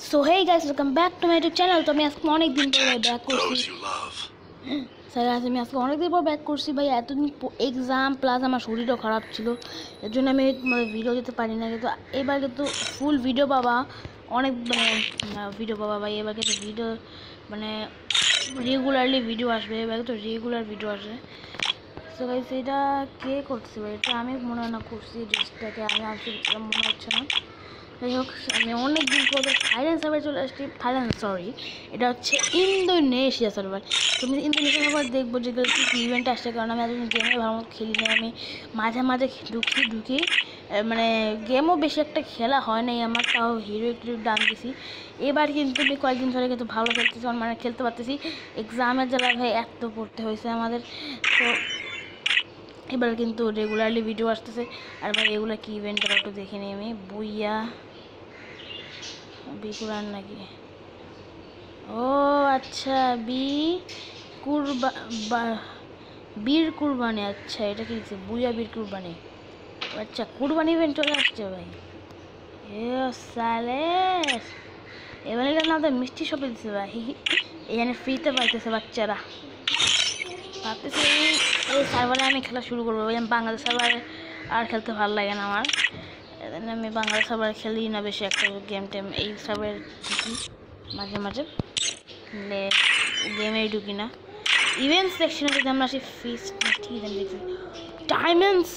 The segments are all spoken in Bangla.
So hey guys, welcome back to my YouTube channel. तो मैं आज অনেক দিন পর ব্যাক করছি। স্যার আজ আমি আজকে অনেক দিন পর ব্যাক করছি ভাই। এতদিন এক্সাম প্লাস আমার শরীরও খারাপ ছিল, এর জন্য আমি ভিডিও দিতে পারি না। কিন্তু এবার কিন্তু ফুল ভিডিও পাবা, অনেক ভিডিও পাবা ভাই। এবার কিন্তু ভিডিও মানে রেগুলারলি ভিডিও আসবে, এবার তো রেগুলার ভিডিও আসবে। সো গাইস এটা কে করছে ভাই? এটা আমি মনে হয় না করছি, ড্রেসটাকে আমি আজকে মনে হচ্ছে না। যাই হোক, আমি অনেক দিন পর থাইল্যান্ড সার্ভার চলে আসছি। এটা হচ্ছে ইন্দোনেশিয়া সার্ভার। তুমি ইন্দোনেশিয়া সার্ভার দেখবো যেগুলো কি ইভেন্ট আসছে, কারণ আমি এতদিন গেমে ভালো মতো খেলি না। আমি মাঝে মাঝে ঢুকি মানে গেমও বেশি একটা খেলা হয় নাই আমার, তাও হিরো একটু ডান দিছি। এবার কিন্তু আমি কয়েকদিন ধরে কিন্তু ভালো খেলতেছি, মানে খেলতে পারতেছি। এক্সামের জ্বালা ভাই এত পড়তে হয়েছে আমাদের। তো এবার কিন্তু রেগুলারলি ভিডিও আসতেছে। আর ভাই এগুলো কি ইভেন্ট একটু দেখে নিই আমি। বুইয়া বিকুরান নাকি? ও আচ্ছা, বীর কুরবানি। আচ্ছা এটা কি দিচ্ছে? বুইয়া বীর কুরবানি। আচ্ছা কুরবানি ইভেন্ট চলে আসছে ভাই। এ সালে এবার এটা না, ওদের মিষ্টি শপে দিচ্ছে ভাই। এখানে ফ্রিতে পাইতেছে বাচ্চারা। ভাবতেছি এই সার্ভারে আমি খেলা শুরু করবো। বাংলাদেশ সার্ভারে আর খেলতে ভালো লাগে না আমার, আমি বাংলাদেশ সার্ভারে খেলি না বেশি একটা গেম টেম। এই সার্ভারে ঢুকি মাঝে মাঝে, গেমেই ঢুকি না। ইভেন্টস সেকশনে যদি আমরা আসি, ফিস ঠিক দেখছি ডায়মন্ডস।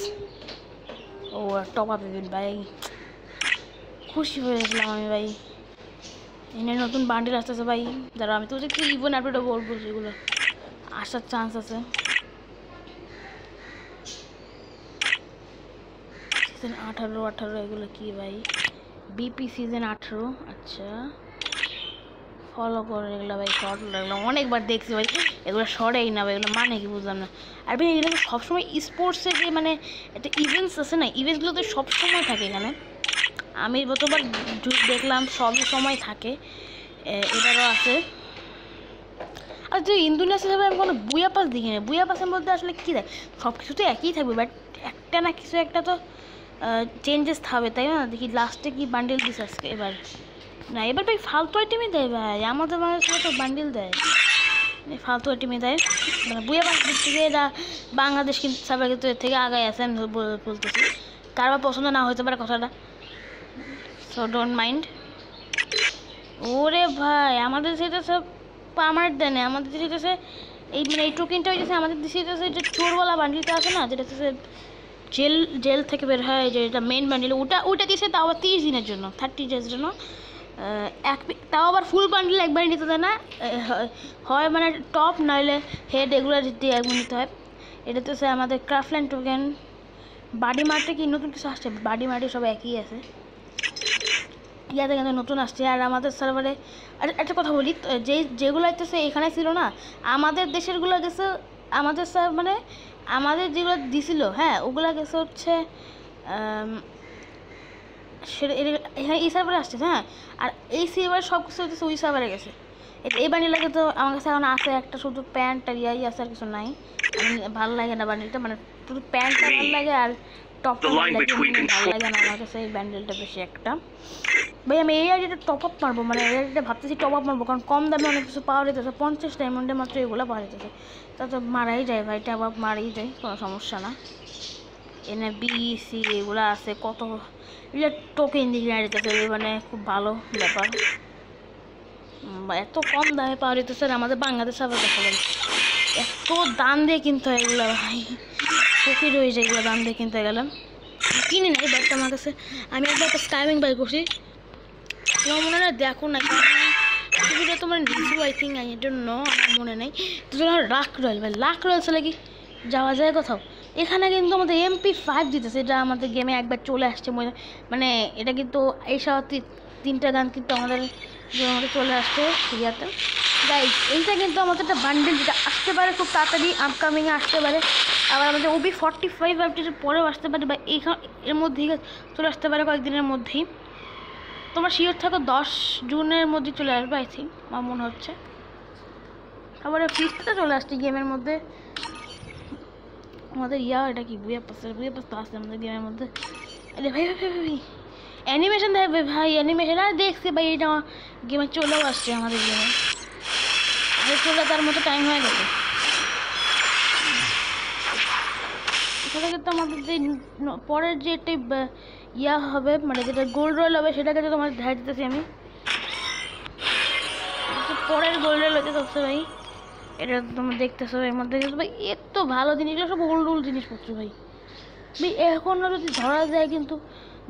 ও টপ আপ ইভেন্ট ভাই, খুশি হয়ে গেছিলাম আমি ভাই। এনে নতুন বান্ডিল আসতেছে ভাই। যারা আমি তো দেখছি ইভেন্ট আপডেটও বলবো, যেগুলো আসার চান্স আছে। সিজন 18 এগুলো কি ভাই? BP season 18। আচ্ছা ফলো করে এগুলো ভাই। শর্ট লাগলো, অনেকবার দেখছি ভাই। এগুলো শর্টেই না ভাই, এগুলো মানে কি বুঝলাম না। আর ভাই এগুলো সবসময় স্পোর্টসে যে মানে একটা ইভেন্টস আছে না, ইভেন্টসগুলো তো সবসময় থাকে এখানে। আমি গতবার দেখলাম সবই সময় থাকে, এবারও আছে। আর যে ইন্দোনেশিয়া হিসাবে আমি কোনো বুয়া পাস দেখি না। বুয়া পাসের মধ্যে আসলে কী দেয়? সব কিছু তো একই থাকবে, বাট একটা না কিছু একটা তো চেঞ্জেস থাকবে, তাই না? দেখি লাস্টে কি বান্ডেল দিস আজকে এবার। না এবার ভাই ফালতু আইটেমই দেয় ভাই, আমাদের মানুষের তো বান্ডেল দেয়, ফালতু আইটেমই দেয়। মানে বুয়া পাস দিক থেকে এরা বাংলাদেশ কিন্তু সবাই কিন্তু এর থেকে আগায় আছে, আমি বলতেছি। কারবার পছন্দ না হতে পারে কথাটা, সো ডোন্ট মাইন্ড। ওরে ভাই আমাদের সেটা সব পার্মানেন্ট দেয় না, আমাদের যেটা এই মানে এই টোকেনটা হয়েছে আমাদের দেশে যে চোরওয়ালা বান্ডিলটা আছে না, যেটা হচ্ছে জেল থেকে বের হয়, যেটা মেন বান্ডিল, ওটা দিয়েছে। তাও আবার 30 দিনের জন্য, 30 ডেজের জন্য। তাও আবার ফুল বান্ডিল একবারই নিতে দেয় না, হয় মানে টপ নইলে হেড, এগুলো দিয়ে একবার নিতে হয়। এটা তো সে আমাদের ক্রাফটল্যান্ড টোকেন। বাডি মার্টে কি নতুন কিছু আসছে? বাডি মার্টে সব একই আছে, ইয়াতে কিন্তু নতুন আসছে। আর আমাদের সার্ভারে আর একটা কথা বলি, যেগুলো আসতেছে এখানে ছিল না, আমাদের দেশেরগুলো গেছে আমাদের মানে আমাদের যেগুলো দিছিল, হ্যাঁ ওগুলো গেছে হচ্ছে সেটা এখানে এই সার্ভারে আসছে, হ্যাঁ। আর এই সার্ভারে সব কিছু হচ্ছে ওই সার্ভারে গেছে। এই বান্ডিলটাকে তো আমার কাছে এখন আছে একটা, শুধু প্যান্ট আর ইয়াই আছে, আর কিছু নাই। আমি ভালো লাগে না বান্ডিলটা, মানে শুধু প্যান্টটা ভালো লাগে আর টপটা ভালো লাগে না আমার কাছে এই ব্যান্ডেলটা বেশি একটা। ভাই আমি এই আইডিটা টপ আপ মারবো, মানে এই আইডিটা ভাবতেছি টপ আপ মারবো, কারণ কম দামে অনেক কিছু পাওয়া যেতেছে। 50 ডায়মন্ডে মাত্র এগুলো পাওয়া যেতেছে, তা তো মারাই যায় ভাই, টপ আপ মারাই যায়, কোনো সমস্যা না। এনে বিসি এগুলো আছে কত, এগুলো টোকেন দিয়ে কিনে যেতেছে, মানে খুব ভালো ব্যাপার। এত কম দামে পাওয়া যেতেছে, আমাদের বাংলাদেশ আবার দেখা যায় এত দাম দিয়ে কিনতে হয় এগুলো ভাই, ফকির হয়ে যায় এগুলো দাম দিয়ে কিনতে গেলাম। কিনি না বাট আমার কাছে, আমি একবার একটা স্কাইমিং বাই করছি, তোমার মনে হয় দেখো না, ভিডিও তোমার review I think I don't know, আমার মনে নেই। তো তোমার লাক রয়েল ভাই, লাক রয়েল ছেলে কি যাওয়া যায় কোথাও? এখানে কিন্তু আমাদের MP5 দিতেছে, এটা আমাদের গেমে একবার চলে আসছে, মানে এটা কিন্তু এই সব 3টা গান কিন্তু আমাদের গেমে চলে আসছে ইয়াতে গাইজ। এইটা কিন্তু আমাদের একটা বান্ডেল, যেটা আসতে পারে খুব তাড়াতাড়ি, আপকামিংয়ে আসতে পারে। আবার আমাদের OB45 আপডেটের পরেও আসতে পারে, বা এর মধ্যেই চলে আসতে পারে কয়েকদিনের মধ্যেই। তোমার শিওর থাকো 10 জুনের মধ্যে চলে আসবে আই থিঙ্ক, আমার মনে হচ্ছে। আবার ফিফথটা চলে আসছে গেমের মধ্যে আমাদের। এটা কি বুয়া পাস তো আসছে আমাদের গেমের মধ্যে। আরে ভাই ভাই ভাই, অ্যানিমেশন দেখবে ভাই, অ্যানিমেশন আর দেখছি ভাই, এটা গেমে চলেও আসছে আমাদের গেমে, চলে তার মতো টাইম হয়ে গেছে। এখানে কিন্তু আমাদের যে পরের যে একটা ইয়া হবে, মানে যেটা গোল্ড রয়েল হবে, সেটাকে তো তোমার দেখা দিতেছি আমি। পরের গোল্ড রয়েল হতে থাকছে ভাই, এটা তোমরা দেখতেছো। এর মধ্যে ভাই এত ভালো জিনিস, এগুলো সব ওল্ড ওল্ড জিনিসপত্র ভাই। ভাই এখনও যদি ধরা যায়, কিন্তু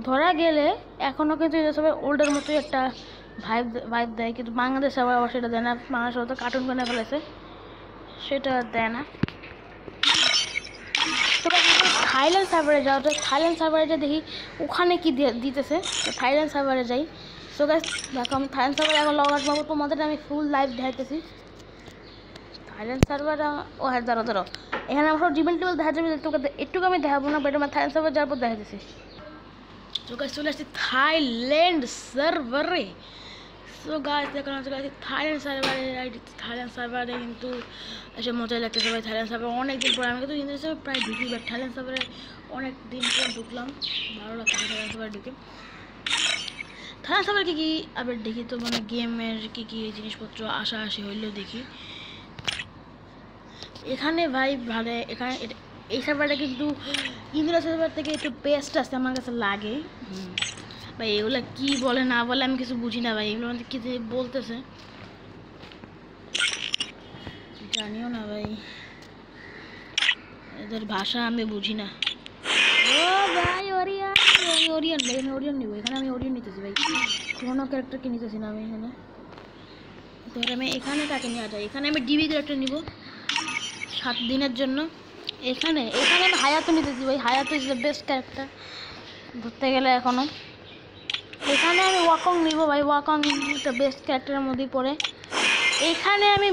ধরা গেলে এখনও কিন্তু এটা সবাই ওল্ডের মতোই একটা ভাইব দেয়, কিন্তু বাংলাদেশে আবার সেটা দেয় না। বাংলাদেশে তো কার্টুন বানিয়ে ফেলেছে, সেটা দেয় না। তোমরা থাইল্যান্ড সার্ভারে যাও, তো থাইল্যান্ড সার্ভারে যা দেখি ওখানে কি দিতেছে, তো থাইল্যান্ড সার্ভারে যাই। সো গাইস দেখো, আমি থাইল্যান্ড সার্ভারে এখন লগ আউট পাবো, তোমাদের আমি ফুল লাইভ দেখাইতেছি। থাইল্যান্ড সার্ভার, ও হ্যাঁ ধরো এখানে আমার সব ডিমেন্ট টেবিল দেখা যাবে, তোকে একটুকু আমি দেখাবো না, বাট আমার থাইল্যান্ড সার্ভার যাওয়ার পর দেখাইতেছি। সো গাইস চলে আসছি থাইল্যান্ড সার্ভারে। সো গাইস দেখো না, চলে আসছি থাইল্যান্ড সার্ভারে কিন্তু এসে মজাই লাগতেছে ভাই। থাইল্যান্ড সার্ভার অনেকদিন পর, আমি কিন্তু ইন্ডিয়া সার্ভার প্রায় ঢুকি, বাট থাইল্যান্ড সার্ভারে অনেক দিন পর ঢুকলাম, ভালো লাগছে থাইল্যান্ড সার্ভারে ঢুকে। থাইল্যান্ড সার্ভার কী আবার দেখি তো, মানে গেমের কী জিনিসপত্র আসি হইলেও দেখি এখানে ভাই। ভালো এখানে এই সার্ভারটা কিন্তু ইন্ডিয়া সার্ভার থেকে একটু বেস্ট আছে আমার কাছে লাগে ভাই। এগুলো কি বলে না বলে আমি কিছু বুঝি না ভাই, এগুলো মানে কি বলতেছে জানিও না ভাই, এদের ভাষা আমি বুঝি না। ও ভাই ওরিয়ন ভাই, আমি ওরিয়ন নিব এখানে, আমি ওরিয়ন নিতেছি ভাই, কোনো ক্যারেক্টারকে নিতেছি না আমি এখানে। তো আমি এখানে কাকে নেওয়া যায়, এখানে আমি ডিবি ক্যারেক্টার নিব 7 দিনের জন্য। এখানে আমি হায়াতো নিতেছি ভাই, Hayato is the best character ধরতে গেলে এখনও। এখানে আমি ওয়াকং নিব ভাই, ওয়াকং একটা বেস্ট ক্যারেক্টারের মধ্যেই পড়ে। এখানে আমি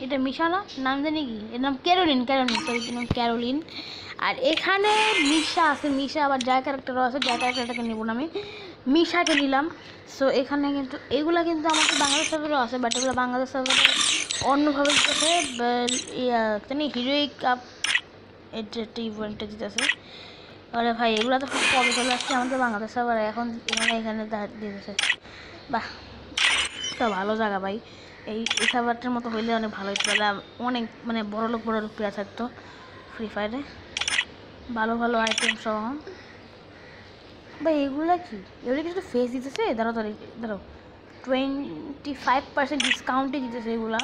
এটা মিশানো নাম জানি কি, এর নাম ক্যারোলিন সরি, নাম ক্যারোলিন। আর এখানে মিশা আছে, মিশা আবার যা ক্যারেক্টারও আছে, যা ক্যারেক্টারটাকে নেব না আমি, মিশাকে নিলাম। সো এখানে কিন্তু এগুলা কিন্তু আমাদের বাংলাদেশ সার্ভারেও আছে, বাট এগুলো বাংলাদেশ সার্ভারে অন্যভাবে দিতেছে, জানি হিরোইক কাপ একটা ইভেন্টে দিতেছে। আরে ভাই এগুলো তো খুব কবে চলে আসছে আমাদের বাংলাদেশ সার্ভারে, এখন এখানে দিতেছে। বাহ একটা ভালো জায়গা ভাই, এই সার্ভারটার মতো হইলে অনেক ভালো হতো, তাহলে অনেক মানে বড় লোক প্লেয়ার থাকতো ফ্রি ফায়ারে, ভালো আইটেম সহ ভাই। এগুলো কি, এগুলো কিছু ফেস দিতেছে, দাঁড়াও 25% ডিসকাউন্টে দিতেছে এগুলা।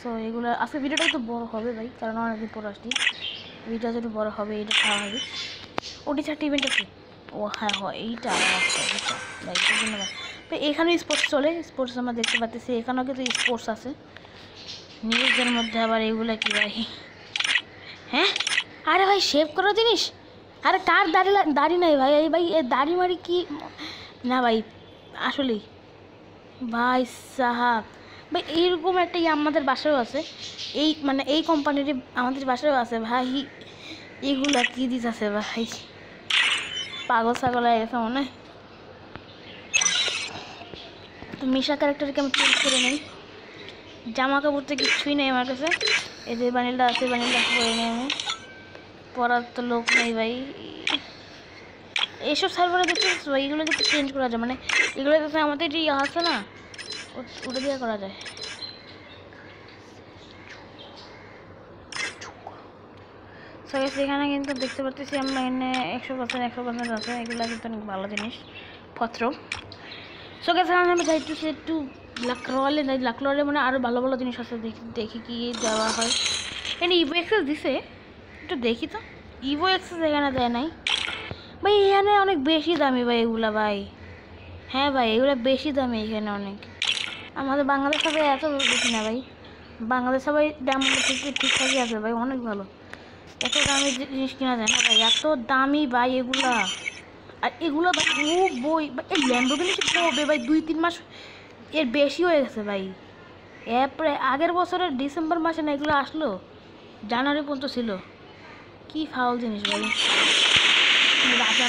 সো এগুলো আজকে ভিডিওটা একটু বড় হবে ভাই, কারণ অনেকদিন পর আসছি, ভিডিওটা একটু বড় হবে, এটা খাওয়া হবে। ওটি 4টি ইভেন্ট আছে, ও হ্যাঁ এইটা ভাই, ধন্যবাদ ভাই। এখানে স্পোর্টস চলে, স্পোর্টস আমরা দেখতে পাচ্ছি, এখানেও কিন্তু স্পোর্টস আছে নিউজের মধ্যে। আবার এগুলো কি ভাই, হ্যাঁ আরে ভাই শেভ করা জিনিস, আরে কার দাড়ি নাই ভাই, এই ভাই এ দাড়ি মারি কি না ভাই, আসলেই ভাই সাহাব ভাই এইরকম একটা আমাদের বাসায়ও আছে, এই মানে এই কোম্পানির আমাদের বাসায়ও আছে ভাই। এগুলা কি দিতেছে ভাই, পাগল ছাগল হয়ে গেছে মনে হয়। তো মিশা ক্যারেক্টারকে আমি চেঞ্জ করে নেই, জামা কাপড় তো কিছুই নেই আমার কাছে, এই যে বানিলটা আছে, বানিলটা পরে নেই আমি, পরার তো লোক নেই ভাই। এইসব সার্ভারে দেখতে ভাই এগুলো কিন্তু চেঞ্জ করা যায়, মানে এগুলো দেখতে আমাদের যে ইয়ে আছে না, ওটা দিয়ে করা যায়। এখানে কিন্তু দেখতে পাচ্ছি আমরা এখানে 100% আছে, এগুলো কিন্তু অনেক ভালো জিনিস পত্র। সো গেছে আমি যাইতেছি একটু লাকরোয়ালে মানে আরও ভালো জিনিস আছে, দেখি কি দেওয়া হয়। এখানে ইভো এক্সেস দিছে, একটু দেখি তো, ইভো এক্সেস এখানে দেয় নাই ভাই, এখানে অনেক বেশি দামি ভাই এগুলা ভাই। হ্যাঁ ভাই এগুলো বেশি দামি এখানে অনেক, আমাদের বাংলাদেশ সবাই এত বেশি না ভাই, বাংলাদেশ সবাই দাম ঠিকঠাকই আছে ভাই, অনেক ভালো। এত দামি জিনিস কিনা যায় না ভাই, এত দামি ভাই এগুলা। আর এগুলো ভাই ও বই এই ল্যাম্বোর্গিনি কবে ভাই 2-3 মাস এর বেশি হয়ে গেছে ভাই, প্রায় আগের বছরের ডিসেম্বর মাসে না এগুলো আসলো, জানুয়ারি পর্যন্ত ছিল, কি ফাউল জিনিস ভাই। রাজা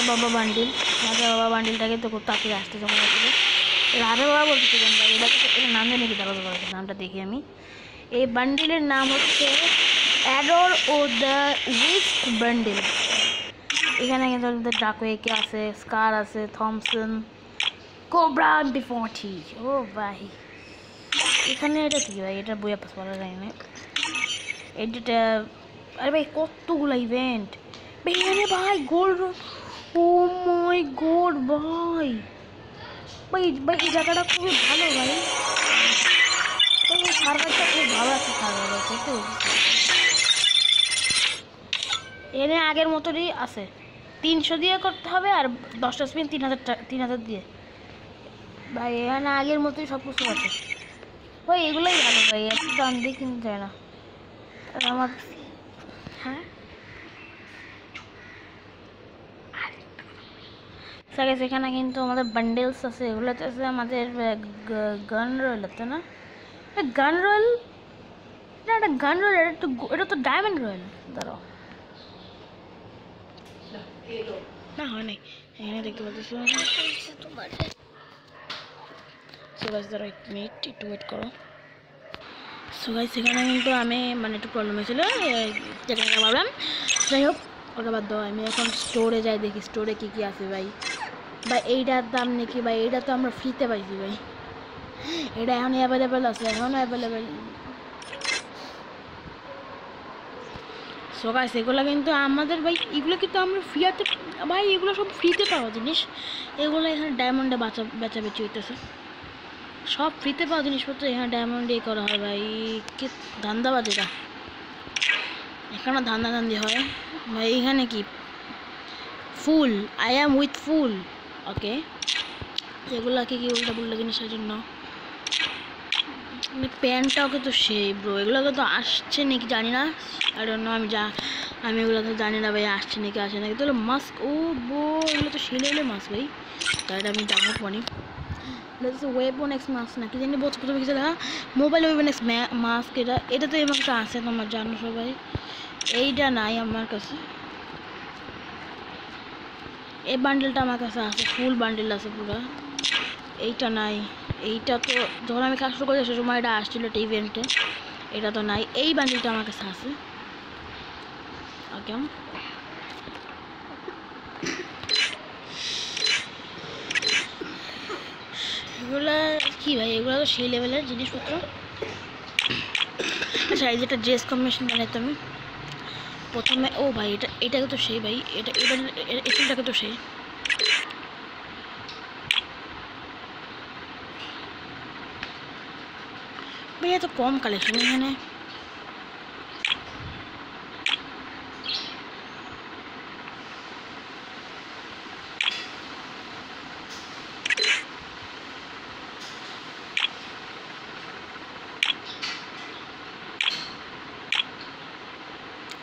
বাবা বান্ডিলটাকে তো খুব তাড়াতাড়ি আসতে যখন আসবে, রাজা বাবা বলতে কেন ভাই, এটা নাম জানি কি দাঁড়াতে পারে, নামটা দেখি আমি। এই বান্ডিলের নাম হচ্ছে অ্যাডোর ও দ্য উইস্ট বান্ডিল। এখানে কিন্তু ডাকওয়েকে আছে, স্কার আছে, থমসন, কোবরা MP40। ও ভাই এখানে এটা কি ভাই, এটা বইয়া পাস বলা যায় না এটা। আরে ভাই কতগুলো ইভেন্ট ভাই এখানে ভাই, গোল্ড। ও মাই গড ভাই, ভাই ভাই এই জায়গাটা খুবই ভালো ভাই। ভাই এই সার্ভারটা খুব ভালো একটা সার্ভার আছে, তো এনে আগের মতোই আছে। 300 দিয়ে করতে হবে আর 10টা স্পিন 3000 দিয়ে। ভাই এখানে আগের মতোই সব কিছু আছে ভাই, এগুলোই ভালো ভাই, এত দাম দিয়ে কিনতে যায় না। আর আমার হ্যাঁ এখানে কিন্তু আমাদের বান্ডেলস আছে, এগুলোতে আছে আমাদের গান রয়েল আছে না, গান রয়েল না, এটা গান রয়েল, এটা তো ডায়মন্ড রয়েল। দাঁড়াও না, হয় নাই, এখানে দেখতে পাচ্ছি তোমার। সো গাইস দাঁড়াও এক মিনিট, একটু ওয়েট করো। সো গাইস এখানে কিন্তু আমি মানে একটু প্রবলেম হয়েছিল, যেখানে ভাবলাম, যাই হোক ওটা বাদ দাও। আমি এখন স্টোরে যাই, দেখি স্টোরে কী কী আছে ভাই। ভাই এইটার দাম নাকি ভাই, এইটা তো আমরা ফ্রিতে পাইছি ভাই, এটা এখন অ্যাভেলেবেল আছে, এখনও অ্যাভেলেবেল। সো গাইস এগুলো কিন্তু আমাদের ভাই, এগুলো কিন্তু আমরা ফ্রিতে ভাই, এগুলো সব ফ্রিতে পাওয়া জিনিস। এগুলো এখানে ডায়মন্ডে বেচাবেচি হইতেছে, সব ফ্রিতে পাওয়া জিনিসপত্র এখানে ডায়মন্ডে করা হয় ভাই। কি ধান্দাবাজ এটা, এখানে ধান্দাধান্দি হয় ভাই। এখানে কি ফুল, আই অ্যাম উইথ ফুল, ওকে। এগুলাকে কি উল্টা পুল্টা জিনিসের জন্য প্যান্টটাও কিন্তু সেই ব্রো, এগুলোকে তো আসছে নাকি জানি না, আর অন্য আমি এগুলো তো জানি না ভাই আসছে নাকি আসে নাকি। তাহলে মাস্ক, ও বো এগুলো তো সেলে মাস্ক ভাই, তাহলে আমি ডাউনলোড করি। ওয়েপন এক্স মাস্ক নাকি জানি বহুত প্রথমে কিছু লেখা, মোবাইল ওয়েপন এক্স মাস্ক। এটা তো আমার কাছে আছে, তোমার জানো সবাই। এইটা নাই আমার কাছে, এই বান্ডেলটা আমার কাছে আছে, ফুল বান্ডেল আছে পুরো। এইটা নাই, এইটা তো যখন আমি কাজ শুরু করি সে সময় এটা আসছিল একটা ইভেন্টে, এটা তো নাই। এই বান্ডেলটা আমার কাছে আছে, ওকে। এগুলা কি ভাই, এগুলো তো সেই লেভেলের জিনিসপত্র। আচ্ছা এই যেটা ড্রেস কম্বিনেশন জানাই তো আমি প্রথমে, ও ভাই এটাকে তো সেই ভাই, এটাকে তো সেই ভাই, এত কম কালেকশন এখানে।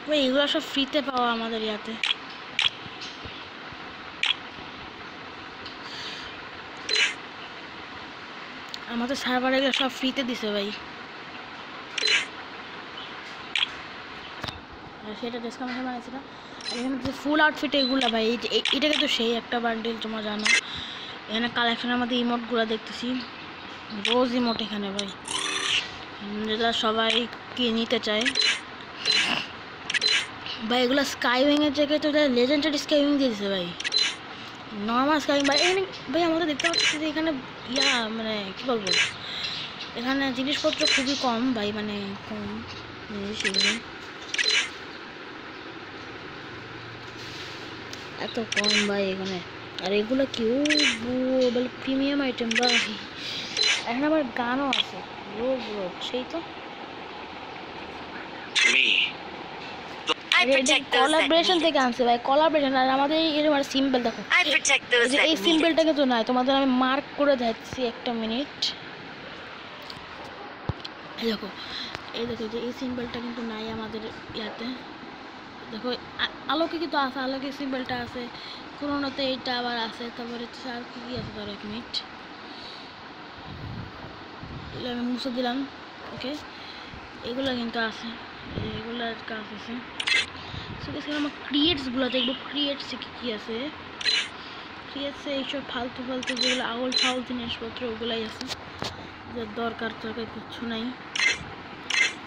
ভাই এগুলো সব ফ্রিতে পাওয়া আমাদের ইয়াতে। আমাদের সার্ভারে এগুলো সব ফ্রিতে দিছে ভাই, সেটা ডিসকাউন্টে বানিয়েছিল। আর এখানে যে ফুল আউটফিট এগুলো ভাই, এটাকে তো সেই একটা বান্ডেল, তোমরা জানো। এখানে কালেকশনের মধ্যে ইমোটগুলো দেখতেছি, রোজ ইমোট এখানে ভাই, যেটা সবাই নিতে চায় ভাই। এগুলো স্কাই উইংয়ের জায়গায় তো লেজেন্ডারি স্কাই উইং দিয়ে দিছে ভাই, নর্মাল স্কাই উইং ভাই। এখানে ভাই আমাদের দেখতে পাচ্ছি যে এখানে মানে কী বলবো, এখানে জিনিসপত্র খুবই কম ভাই, মানে কম জিনিস এগুলো, এত কম ভাই এখানে। আর এগুলো কি বলে প্রিমিয়াম আইটেম ভাই, এখানে আবার গানও আছে, সেই তো কোলাবরেশন থেকে আনছে ভাই, কোলাবরেশন। আর আমাদের এরকম সিম্বল দেখো, এই সিম্বলটাকে তো নাই, তোমাদের আমি মার্ক করে দিচ্ছি, একটা মিনিট। এই দেখো, যে এই সিম্বলটা কিন্তু নাই আমাদের ইয়াতে। দেখো আলোকে কিন্তু আছে, আলোকে সিম্বলটা আছে, কোনোতে এইটা আবার আছে। তারপরে আর কি আছে, ধরো এক মিনিট, আমি মুছে দিলাম, ওকে। এগুলো কিন্তু আছে, এগুলোর কাজ আছে। আমার ক্রিয়েটসগুলো দেখবো, ক্রিয়েটসে কী আছে। ক্রিয়েটসে এইসব ফালতু যেগুলো আউল ফাউল জিনিসপত্র ওগুলাই আছে, যে দরকার কিচ্ছু নাই।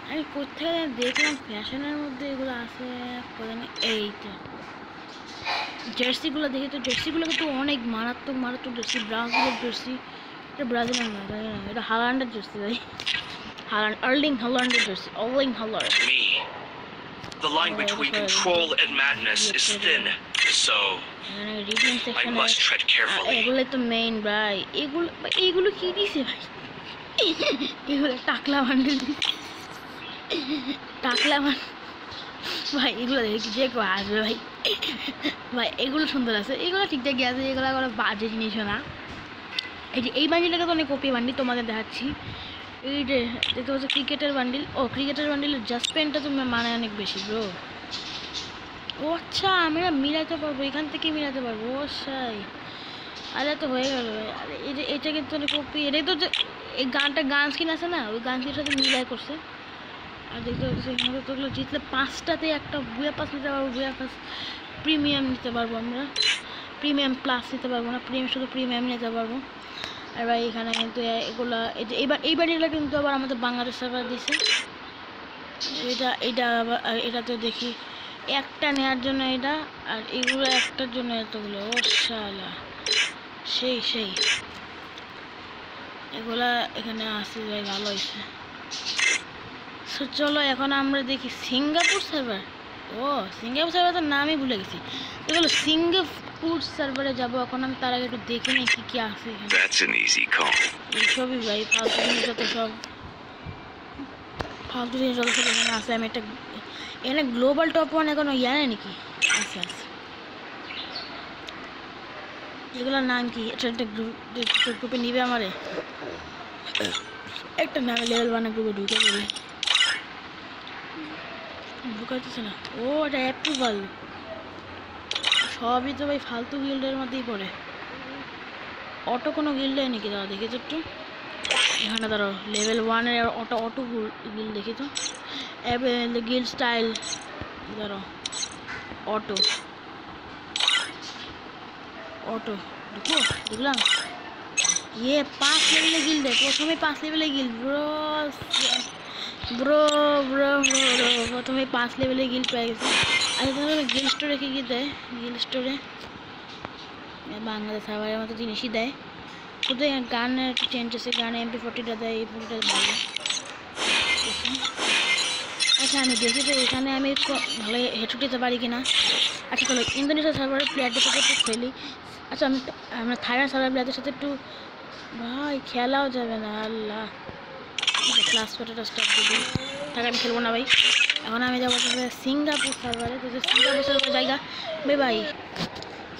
আমি কোথায় দেখলাম ফ্যাশনের মধ্যে এগুলো আছে, এইটা জার্সিগুলো দেখি তো, জার্সিগুলো কিন্তু অনেক মারাত্মক মারাত্মক জার্সি। ব্রাজিলের জার্সি, এটা ব্রাজিলের না, এটা হালান্ডের জার্সি ভাই। হালান্ড, আর্লিং হালান্ডের jersey, Erling Haaland. The line between control and madness is thin, so I must tread carefully. এগুলো তো মেইন ভাই, এগুলো কি দিছে ভাই? এগুলো টাকলা বান্ডিল, টাকলা ভাই। এগুলো দেখে যে কেউ আসবে ভাই। ভাই এগুলো সুন্দর আছে, এগুলো ঠিকঠাকই আছে, এগুলো কোনো বাজে জিনিসও না। এই যে এই বান্ডিলটাকে তো অনেক কপি বান্ডিল তোমাদের দেখাচ্ছি। এই যে দেখতে পাচ্ছ ক্রিকেটের বান্ডিল। ও ক্রিকেটের বান্ডিলের জাস্ট পেনটা তো মানে অনেক বেশি ব্রো। ও আচ্ছা, আমরা মিলাতে পারবো, এখান থেকে মিলাতে পারবো। ও সাই, আরে তো হয়ে গেল। আরে এই যে এটা কিন্তু অনেক কপি, এটাই তো এই গানটা, গান স্কিন আছে না, ওই গান স্কিনের সাথে মিলাই করছে। আর দেখতে পাচ্ছি এখানে তো জিতলে 5টাতে একটা বুয়া পাস নিতে পারবো। বুয়া পাস প্রিমিয়াম নিতে পারবো আমরা, প্রিমিয়াম প্লাস নিতে পারবো না, শুধু প্রিমিয়াম নিতে পারবো। আর ভাই এখানে কিন্তু এগুলা, এই বাড়িটা কিন্তু আবার আমাদের বাংলাদেশ সার্ভার দিছে। এটা তো দেখি একটা নেওয়ার জন্য এটা, আর এগুলো একটার জন্য এতগুলো। ও শালা, সেই এগুলা এখানে আসছে ভাই, ভালো হয়েছে। সো চলো এখন আমরা দেখি সিঙ্গাপুর সার্ভার। ও সিঙ্গাপুর সার্ভার তো নামই ভুলে গেছি। এগুলো সিঙ্গাপুর সার্ভারে যাবো এখন আমি, তার আগে একটু দেখে নিই কি কি আছে এখানে। এইসবই ভাই, ফালতু জিনিস যত সব, ফালতু জিনিস যত সব এখানে আছে। আমি একটা এখানে গ্লোবাল টপ 1 এখনো জানে নাকি? আচ্ছা আচ্ছা, এগুলোর নাম কি? একটা গ্রুপে নিবে আমারে, একটা নামে লেভেল 1 গ্রুপে ঢুকে পড়ি, ঢুকাইতেছে না। ও এটা অ্যাপ্রুভাল, সবই তো ভাই ফালতু গিল্ডের মধ্যেই পড়ে। অটো কোনো গিল্ডে নাকি? দাঁড়া দেখি তো একটু, এখানে ধরো লেভেল 1-এর অটো গিল্ড দেখি তো, গিল্ড স্টাইল ধরো অটো দেখলাম। 5 লেভেলে গিল্ড দেয়, প্রথমে 5 লেভেলে গিল্ড ব্রো, প্রথমে 5 লেভেলে গিল্ড পেয়ে গেছে। আচ্ছা তাহলে গিল্ড স্টোরে কি দেয়? গিল্ড স্টোরে বাংলাদেশ সার্ভারের মতো জিনিসই দেয়, শুধু গানের একটু চেঞ্জ আছে। গানে MP40টা দেয়, এই 40টা ভালো। আচ্ছা আমি দেখি তো এখানে আমি ভালো হেডশট দিতে পারি কিনা। আচ্ছা চলো ইন্দোনেশিয়া সার্ভারের প্লেয়ারদের সাথে একটু খেলি। আচ্ছা আমরা থাইল্যান্ড সার্ভার প্লেয়ারদের সাথে একটু, ভাই খেলাও যাবে না। আল্লাহ, ক্লাস ফটোটা স্টার্ট দিবি, তাকে আমি খেলবো না ভাই। এখন আমি যাবো সিঙ্গাপুর সার্ভারে। তো সিঙ্গাপুর সার্ভার জায়গা ভাই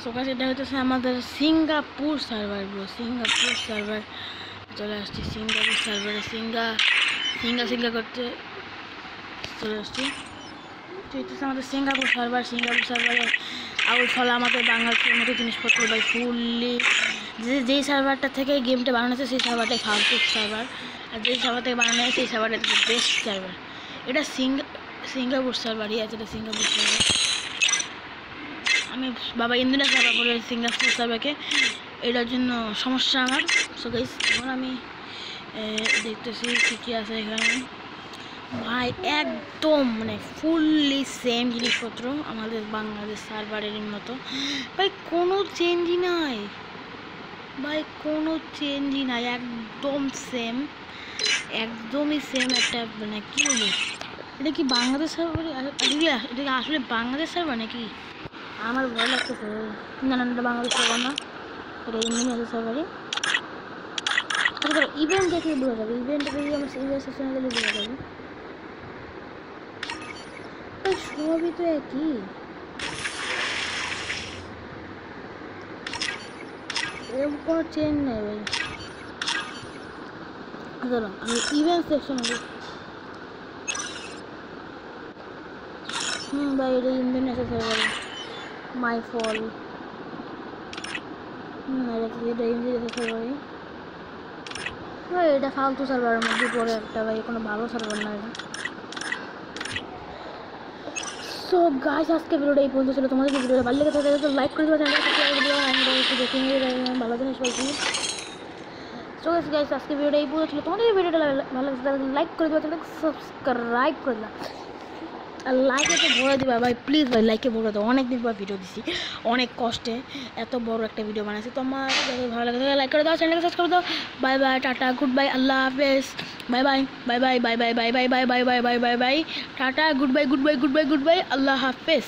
সকাল, এটা হচ্ছে আমাদের Singapore server bro, Singapore server. চলে আসছি সিঙ্গাপুর সার্ভারে, সিঙ্গা করতে চলে আসছি। তো এটা হচ্ছে আমাদের সিঙ্গাপুর সার্ভারে আউট ফলে আমাদের বাংলাদেশের মতো জিনিসপত্র ভাই ফুললি, যেই সার্ভারটা থেকে গেমটা বানানো হয়েছে সেই সার্ভারটাই ফালতু সার্ভার, আর যেই সার্ভার থেকে বানানো হয় সেই সার্ভারটা বেস্ট সার্ভার। এটা সিঙ্গাপুর সার্ভারই আছে, এটা সিঙ্গাপুর সার্ভার। আমি বাবা ইন্দোনেশিয়া সার্ভার বলে সিঙ্গাপুর সার্ভারকে, এটার জন্য সমস্যা আমার। সো গাইস এখন আমি দেখতেছি কী আছে এখানে। ভাই একদম মানে ফুললি সেম জিনিসপত্র আমাদের বাংলাদেশ সার্ভারের মতো ভাই, কোনো চেঞ্জই নাই ভাই, কোনো চেঞ্জই নাই, একদম সেম, একদমই সেম। একটা মানে কী বলবো, এটা কি বাংলাদেশ সার্ভার? এটা কি আসলে বাংলাদেশ সার্ভার নাকি? আমার ভয় লাগতেছে। না এটা বাংলাদেশ সার্ভার না, এটা ইন্দোনেশিয়া সার্ভারই। ইভেন্ট দেখে বোঝা যাবে, ইভেন্টে যদি আমরা সিরিয়াস সেশনে গেলে বোঝা যাবে। সবই তো একই, এরকম কোনো চেঞ্জ নেই ভাই। চলো আমি ইভেন্ট সেকশনে যাই। ভাই এটা ইন্দোনেশিয়া সার্ভার, মাই ফল। এটা ইন্দোনেশিয়া সার্ভারই ভাই, এটা ফালতু সার্ভারের মধ্যে পড়ে একটা ভাই, কোনো ভালো সার্ভার না এটা। সো গাইস আজকে ভিডিওটা এই পর্যন্ত ছিল। তোমাদের যদি ভিডিওটা ভালো লেগে থাকে তো লাইক করে দেওয়া, চ্যানেলটা সাবস্ক্রাইব করে দেওয়া, আমি একটু দেখে নিয়ে ভালো জিনিস পাইছি। সো গাইস আজকে ভিডিওটা এই পর্যন্ত ছিল। তোমাদের ভিডিওটা ভালো লাগে লাইক করে দেওয়া, চ্যানেলটা সাবস্ক্রাইব করে দেওয়া। আর লাইকে তো ভরে দিবা ভাই, প্লিজ ভাই লাইকে ভরে দাও। অনেক দিন পর ভিডিও দিছি, অনেক কষ্টে এত বড় একটা ভিডিও বানাইছি। তোমার যদি ভালো লাগে তাহলে লাইক করে দাও, চ্যানেলকে সাবস্ক্রাইব করে দাও। Bye bye, tata, good bye, আল্লাহ হাফেজ। Bye bye bye bye bye bye bye bye bye bye bye bye bye bye, tata, good bye, good bye, good bye, good bye, আল্লাহ হাফেজ।